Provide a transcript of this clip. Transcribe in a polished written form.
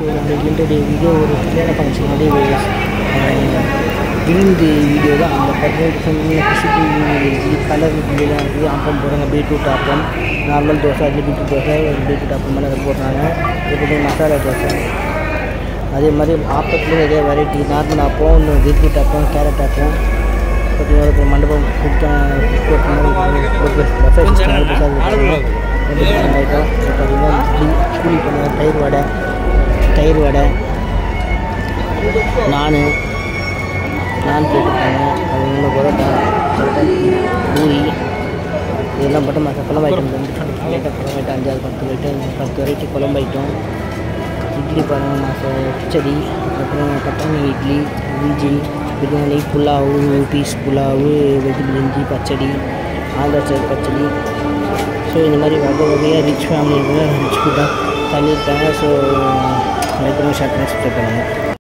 So இன்றைய video ஒரு கல்யாண ஃபங்க்ஷனுடைய விருந்து வீடியோ தான். அந்த குஷிப்பு கலர் இதெல்லாம் இருக்குது. அப்பம் போடுறாங்க, பீட்ரூட் அப்பம், நார்மல் தோசை, அதில் பீட்ரூட் தோசை, பீட்ரூட் அப்பம் மேலே போடுறாங்க. இப்போ மசாலா தோசை, அதே மாதிரி ஆப்பத்துலேயும் நிறைய வெரைட்டி, நார்மல் அப்பம், பீட்ரூட் அப்பம், கேரட் அப்பம், பார்த்தீங்கன்னா மண்டபம் பார்த்தீங்கன்னா கூலி பண்ணுவாங்க. தயிர் வடை நான் போட்டுருக்காங்க. அது ஒன்று பரோட்டா, பூரி, இதெல்லாம் போட்டு மற்ற குழம்பு ஐட்டம் வந்து குழம்பு ஐட்டம் 5-10 ஐட்டம், 10 வெரைட்டி குழம்பு ஐட்டம். இட்லி பாருங்கள், கிச்சடி, அப்புறம் பட்டாணி இட்லி, இஞ்சி பிரியாணி, புலாவு, பீஸ் புலாவு, வெஜ் பிரிஞ்சி, பச்சடி, ஆந்திரா பச்சடி. ஸோ இந்த மாதிரி வகையாக ரிச் ஃபேமிலியில் ரிச் ஃபுட்டாக பண்ணியிருக்காங்க. ஸோ ஷேர் பண்ணி சப்ஸ்கிரைப் பண்ணுங்கள்.